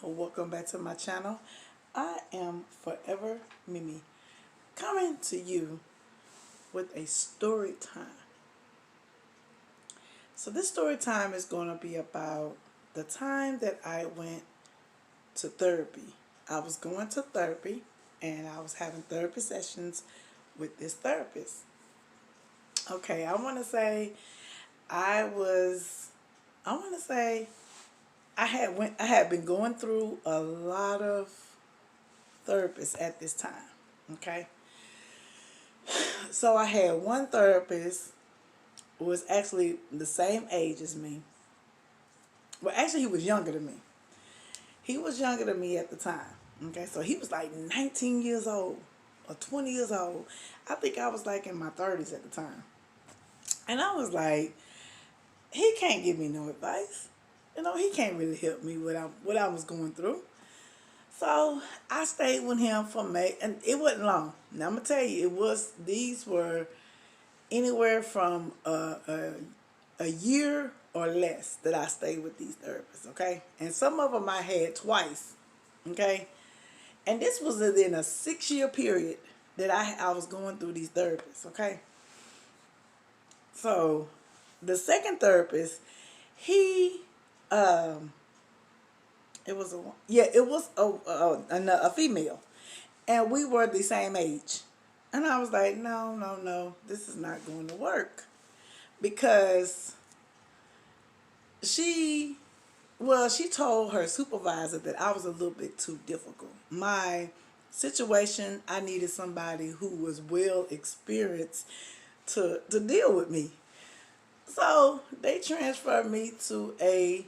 welcome back to my channel. I am Forever Mimi, coming to you with a story time. So this story time is going to be about the time that I went to therapy. I was going to therapy and I was having therapy sessions with this therapist. Okay, I was I want to say I had been going through a lot of therapists at this time. Okay. So I had one therapist who was actually the same age as me. Well, actually, he was younger than me. He was younger than me at the time. Okay, so he was like 19 years old or 20 years old. I think I was like in my 30s at the time. And I was like, he can't give me no advice. He can't really help me with what I was going through. So I stayed with him for May, and it wasn't long. Now I'm gonna tell you, these were anywhere from a year or less that I stayed with these therapists, okay? And some of them I had twice, okay? And this was within a 6-year period that I was going through these therapists, okay? So the second therapist, he, it was a female, and we were the same age. And I was like, no, no, no, this is not going to work because she she told her supervisor that I was a little bit too difficult. My situation, I needed somebody who was well experienced to deal with me. So they transferred me to a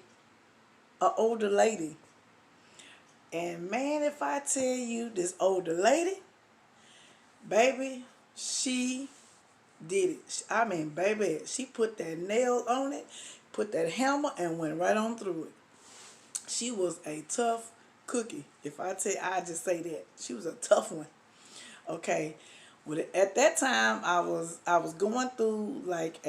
older lady. And man, if I tell you, this older lady, baby, she did it. I mean, baby, she put that nail on it, put that hammer, and went right on through it. She was a tough cookie. If I tell you, I just say that. She was a tough one. Okay. Well, at that time, I was going through like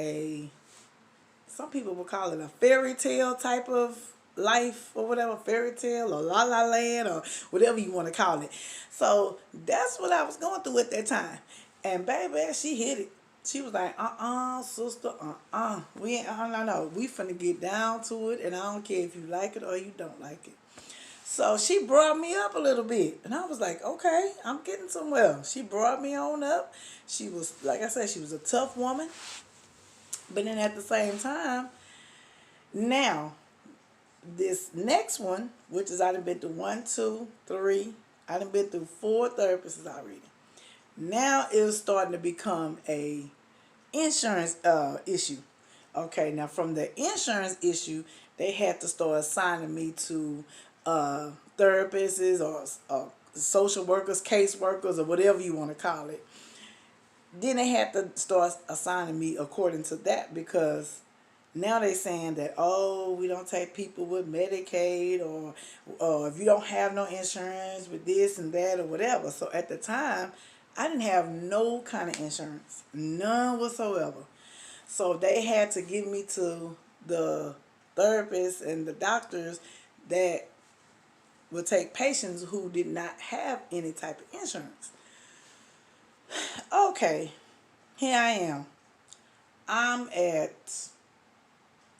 some people would call it a fairy tale type of life or whatever, fairy tale or la la land or whatever you want to call it. So that's what I was going through at that time. And baby, she hit it. She was like, sister, we ain't, no, we finna get down to it, and I don't care if you like it or you don't like it. So she brought me up a little bit, and I was like, okay, I'm getting somewhere. She brought me on up. She was, like I said, she was a tough woman, but then at the same time, now this next one, which is I done been through 1, 2, 3, I done been through 4 therapists already. Now it's starting to become a insurance issue. Okay, now from the insurance issue, they had to start assigning me to therapists or social workers, case workers, or whatever you want to call it. Then they had to start assigning me according to that because now they saying that, oh, we don't take people with Medicaid or if you don't have no insurance with this and that or whatever. So at the time, I didn't have no kind of insurance, none whatsoever. So they had to give me to the therapists and the doctors that would take patients who did not have any type of insurance. Okay, here I am. I'm at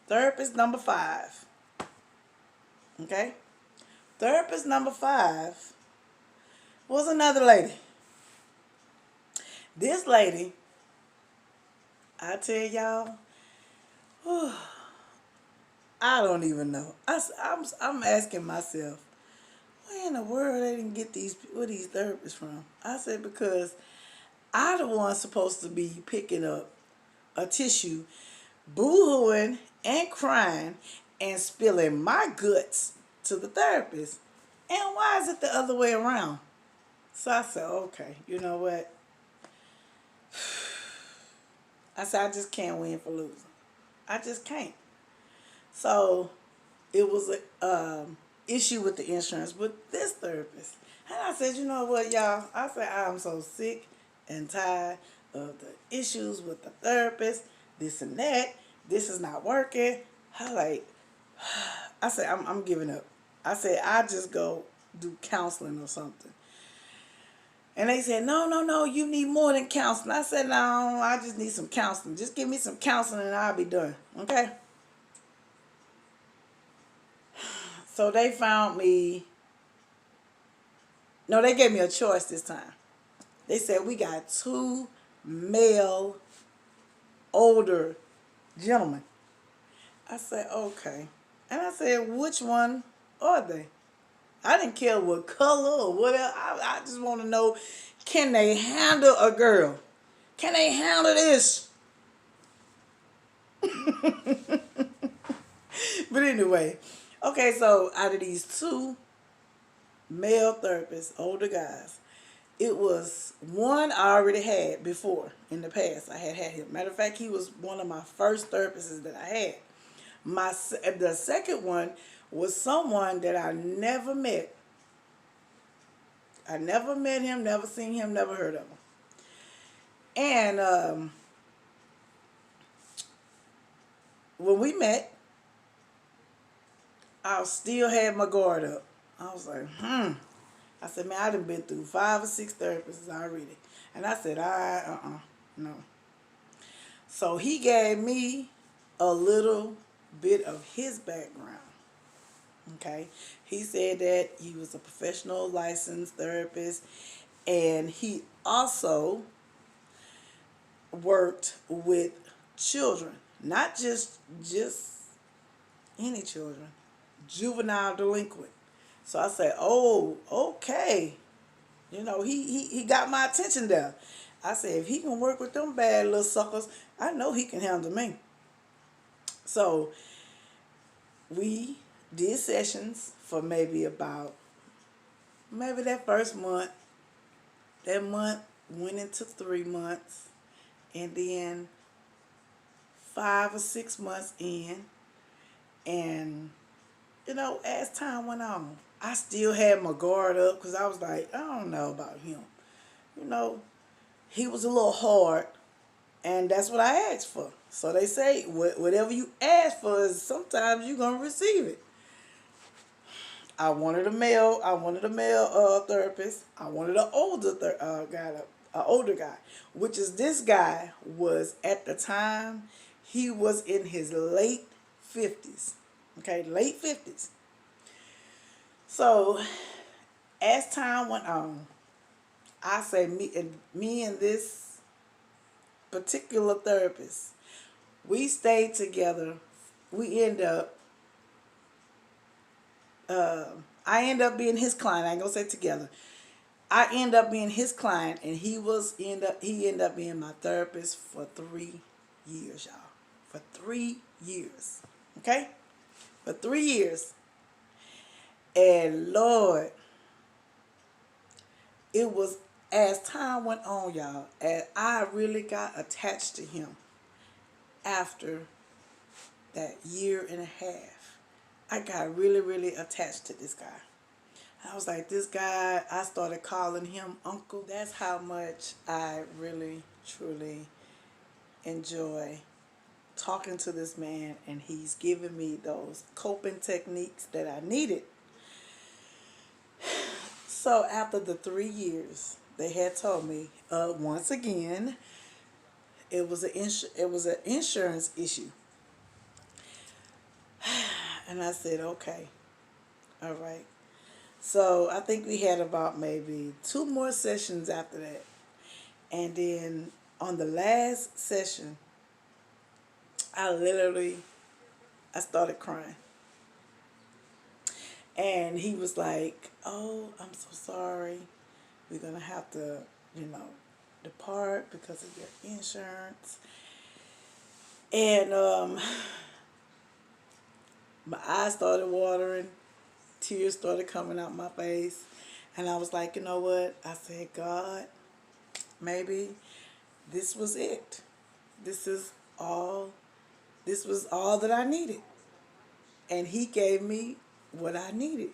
therapist number 5. Okay? Therapist number 5 was another lady. This lady, I tell y'all, I don't even know. I'm asking myself, where in the world they didn't get these therapists from? I said, because I the one supposed to be picking up a tissue, boo-hooing and crying and spilling my guts to the therapist. And why is it the other way around? So I said, okay, you know what? I said, I just can't win for losing. I just can't. So it was a issue with the insurance with this therapist. And I said, you know what, y'all? I said, I'm so sick and tired of the issues with the therapist, this and that. This is not working. I said, I'm giving up. I said, I just go do counseling or something. And they said, no, no, no, you need more than counseling. I said, no, I just need some counseling. Just give me some counseling and I'll be done. Okay? So they found me. No, they gave me a choice this time. They said, we got two male, older gentlemen. I said, okay. And I said, which one are they? I didn't care what color or whatever. I just want to know, can they handle a girl? Can they handle this? But anyway, okay, so out of these two male therapists, older guys, it was one I already had before in the past. I had him. Matter of fact, he was one of my first therapists that I had. The second one was someone that I never met. I never met him, never seen him, never heard of him. And when we met, I still had my guard up. I was like, I said, man, I done been through 5 or 6 therapists already. And I said, no. So he gave me a little bit of his background. Okay. He said that he was a professional licensed therapist, and he also worked with children, not just any children, juvenile delinquent. So I said, oh, okay. You know, he got my attention there. I said, if he can work with them bad little suckers, I know he can handle me. So we did sessions for maybe that first month. That month went into 3 months. And then 5 or 6 months in. And, you know, as time went on, I still had my guard up because I was like, I don't know about him. You know, he was a little hard, and that's what I asked for. So they say, whatever you ask for, is sometimes you're going to receive it. I wanted a male therapist. I wanted an older guy, which is this guy was at the time, he was in his late 50s. Okay, late 50s. So as time went on, I say me and this particular therapist, we stayed together. We end up, I end up being his client. I ain't gonna say together. I end up being his client, and he ended up being my therapist for 3 years, y'all. For 3 years, okay? For 3 years, and Lord, it was as time went on, y'all, and I really got attached to him after that year and a half. I got really, really attached to this guy. I was like, this guy, I started calling him Uncle. That's how much I really, truly enjoy talking to this man, and he's giving me those coping techniques that I needed. So after the 3 years, they had told me, once again, it was an insurance issue. And I said, okay, all right. So I think we had about maybe 2 more sessions after that. And then on the last session, I started crying. And he was like, oh, I'm so sorry. We're going to have to, depart because of your insurance. And my eyes started watering. Tears started coming out my face. And I was like, you know what? I said, God, maybe this was it. This was all that I needed. And he gave me what I needed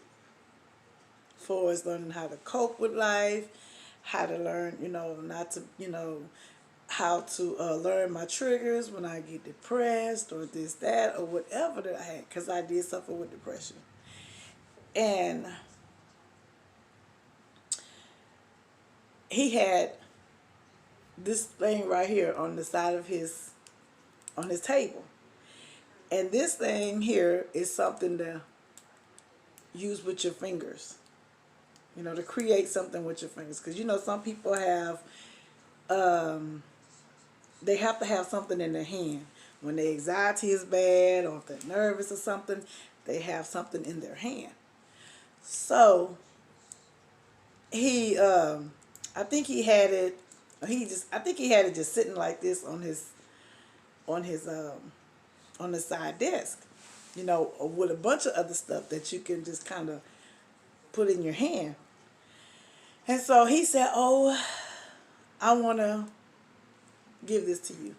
for us learning how to cope with life, how to learn, not to, how to learn my triggers when I get depressed or this, that, or whatever that I had, because I did suffer with depression. And he had this thing right here on the side of his table. And this thing here is something to use with your fingers. To create something with your fingers. Because some people they have to have something in their hand. When their anxiety is bad or if they're nervous or something, they have something in their hand. So I think he had it. I think he had it just sitting like this on his on the side desk, with a bunch of other stuff that you can just kind of put in your hand. And so he said, "Oh, I want to give this to you."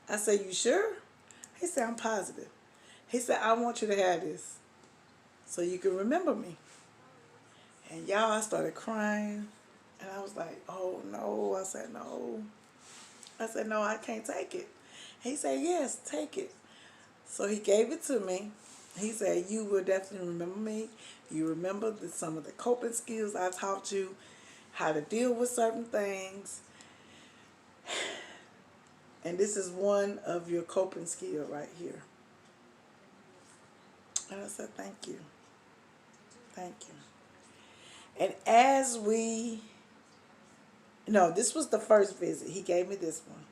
I said, "You sure?" He said, "I'm positive." He said, "I want you to have this so you can remember me." And y'all, I started crying. And I was like, "Oh, no." I said, "No." I said, "No, I can't take it." He said, "Yes, take it." So he gave it to me. He said, "You will definitely remember me. You remember some of the coping skills I taught you, how to deal with certain things. And this is one of your coping skills right here." And I said, "Thank you. Thank you." And no, this was the first visit. He gave me this one.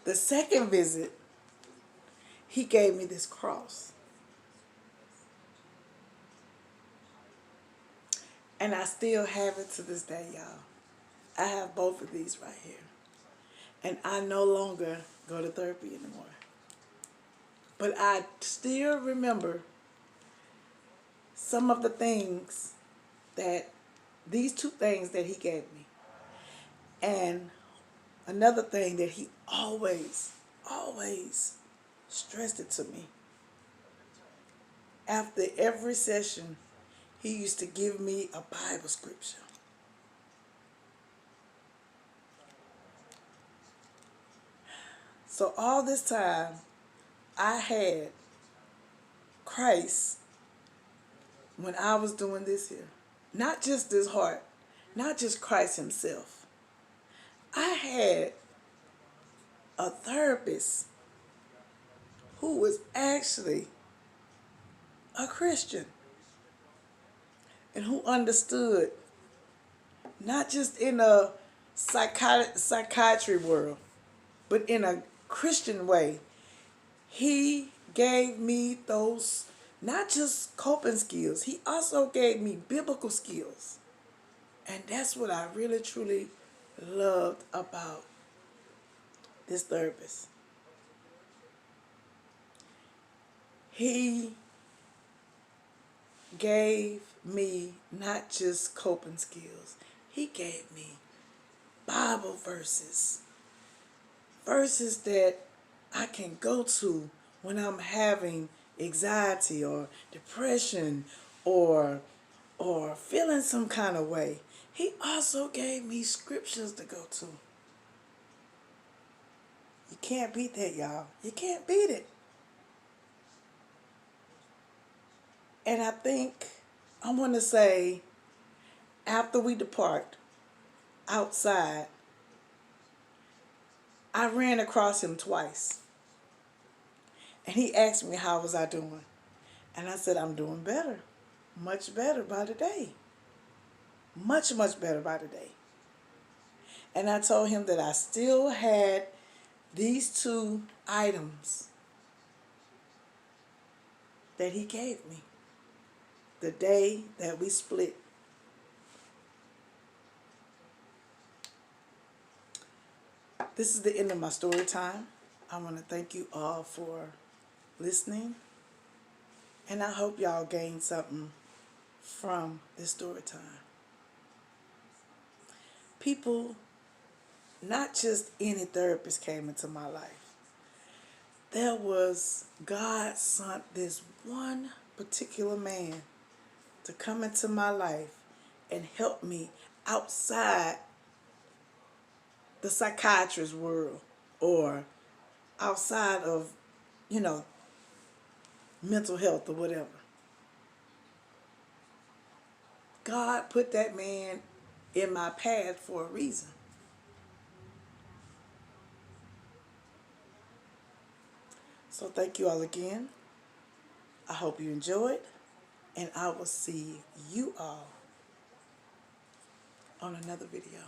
The second visit, he gave me this cross. And I still have it to this day, y'all. I have both of these right here. And I no longer go to therapy anymore. But I still remember some of the things these two things that he gave me. And another thing that he always, always stressed it to me. After every session, he used to give me a Bible scripture. So all this time, I had Christ when I was doing this here. Not just this heart, not just Christ himself. I had a therapist who was actually a Christian and who understood not just in a psychiatry world, but in a Christian way. He gave me those not just coping skills, he also gave me biblical skills. And that's what I really truly loved about this therapist. He gave me not just coping skills, he gave me Bible verses. Verses that I can go to when I'm having anxiety or depression or feeling some kind of way. He also gave me scriptures to go to. You can't beat that, y'all. You can't beat it. And I think I want to say, after we depart outside, I ran across him twice. And he asked me how was I doing. And I said, "I'm doing better. Much better by the day. Much, much better by the day." And I told him that I still had these two items that he gave me the day that we split. This is the end of my story time. I want to thank you all for listening. And I hope y'all gained something from this story time. People, not just any therapist came into my life. God sent this one particular man to come into my life and help me outside the psychiatrist world or outside of, mental health or whatever. God put that man in my path for a reason. So thank you all again. I hope you enjoyed, and I will see you all on another video.